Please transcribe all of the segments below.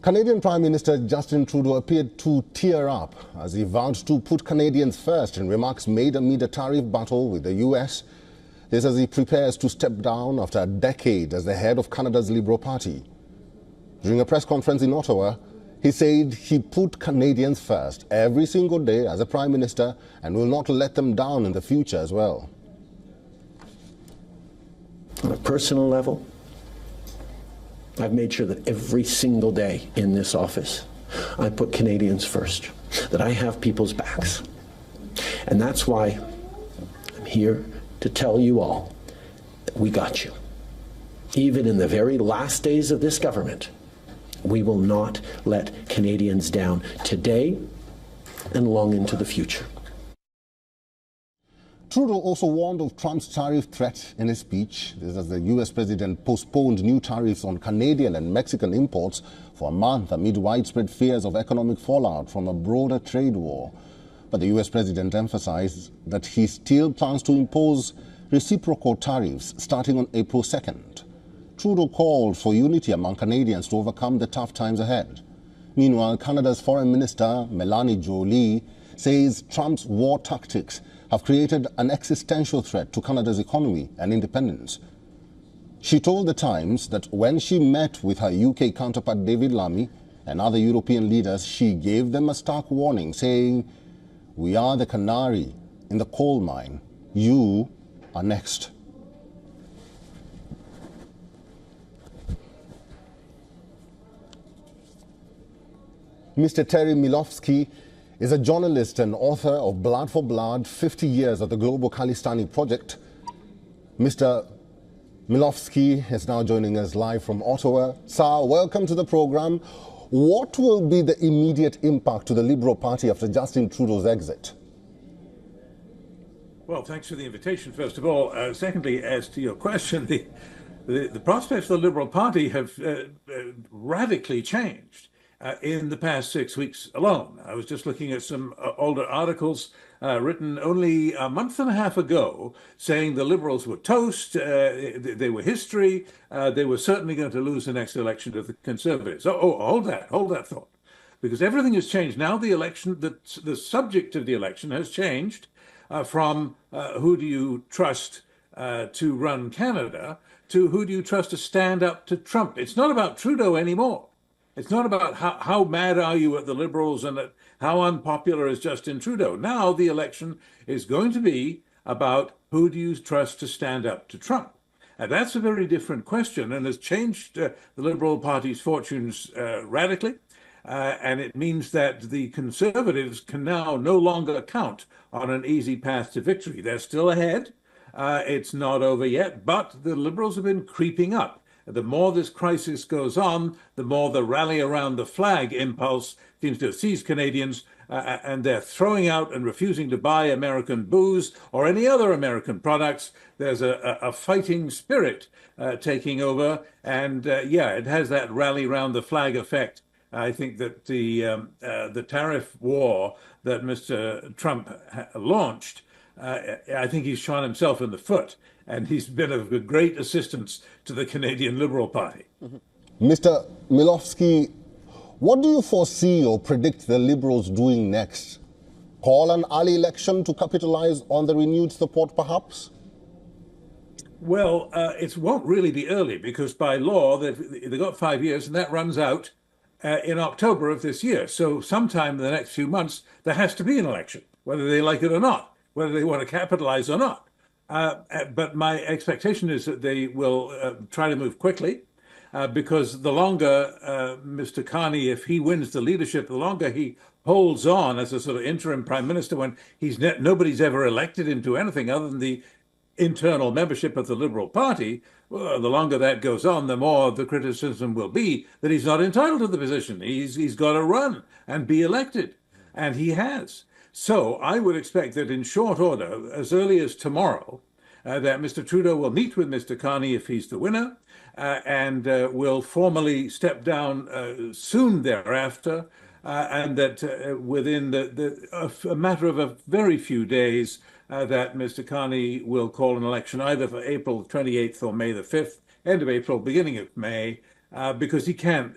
Canadian Prime Minister Justin Trudeau appeared to tear up as he vowed to put Canadians first in remarks made amid a tariff battle with the US. This as he prepares to step down after a decade as the head of Canada's Liberal Party. During a press conference in Ottawa, he said he put Canadians first every single day as a Prime Minister and will not let them down in the future as well. On a personal level, I've made sure that every single day in this office, I put Canadians first, that I have people's backs. And that's why I'm here to tell you all that we got you. Even in the very last days of this government, we will not let Canadians down today and long into the future. Trudeau also warned of Trump's tariff threat in his speech. This as the US president postponed new tariffs on Canadian and Mexican imports for a month amid widespread fears of economic fallout from a broader trade war. But the US president emphasized that he still plans to impose reciprocal tariffs starting on April 2nd. Trudeau called for unity among Canadians to overcome the tough times ahead. Meanwhile, Canada's Foreign Minister Melanie Joly says Trump's war tactics have created an existential threat to Canada's economy and independence. She told The Times that when she met with her UK counterpart David Lammy and other European leaders, she gave them a stark warning, saying, "We are the canary in the coal mine. You are next." Mr. Terry Milofsky is a journalist and author of Blood for Blood, 50 Years of the Global Khalistani Project. Mr. Milofsky is now joining us live from Ottawa. Sir, welcome to the program. What will be the immediate impact to the Liberal Party after Justin Trudeau's exit? Well, thanks for the invitation, first of all. Secondly, as to your question, the prospects for the Liberal Party have radically changed in the past 6 weeks alone. I was just looking at some older articles written only a month and a half ago saying the Liberals were toast, they were history, they were certainly going to lose the next election to the Conservatives. Hold that thought. Because everything has changed. Now the election, the subject of the election has changed from who do you trust to run Canada to who do you trust to stand up to Trump. It's not about Trudeau anymore. It's not about how mad are you at the Liberals and at how unpopular is Justin Trudeau. Now the election is going to be about who do you trust to stand up to Trump. And that's a very different question and has changed the Liberal Party's fortunes radically. And it means that the Conservatives can now no longer count on an easy path to victory. They're still ahead. It's not over yet, but the Liberals have been creeping up. The more this crisis goes on, the more the rally around the flag impulse seems to have seized Canadians, and they're throwing out and refusing to buy American booze or any other American products. There's a fighting spirit taking over, and it has that rally around the flag effect. I think that the tariff war that Mr. Trump launched, I think he's shot himself in the foot. And he's been of great assistance to the Canadian Liberal Party. Mr. Milofsky, what do you foresee or predict the Liberals doing next? Call an early election to capitalize on the renewed support, perhaps? Well, it won't really be early because by law, they've got 5 years and that runs out in October of this year. So sometime in the next few months, there has to be an election, whether they like it or not, whether they want to capitalize or not. But my expectation is that they will try to move quickly because the longer Mr. Carney, if he wins the leadership, the longer he holds on as a sort of interim prime minister when nobody's ever elected into anything other than the internal membership of the Liberal Party, well, the longer that goes on, the more the criticism will be that he's not entitled to the position. He's got to run and be elected, and he has. So I would expect that in short order, as early as tomorrow, that Mr. Trudeau will meet with Mr. Carney if he's the winner and will formally step down soon thereafter, and that within a matter of a very few days, that Mr. Carney will call an election either for April 28th or May the 5th, end of April, beginning of May, because he can't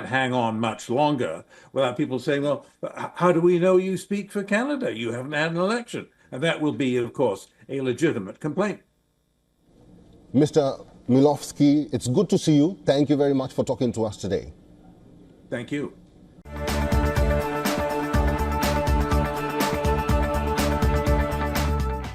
hang on much longer without people saying, well, how do we know you speak for Canada? You haven't had an election. And that will be, of course, a legitimate complaint. Mr. Milowski, it's good to see you. Thank you very much for talking to us today. Thank you.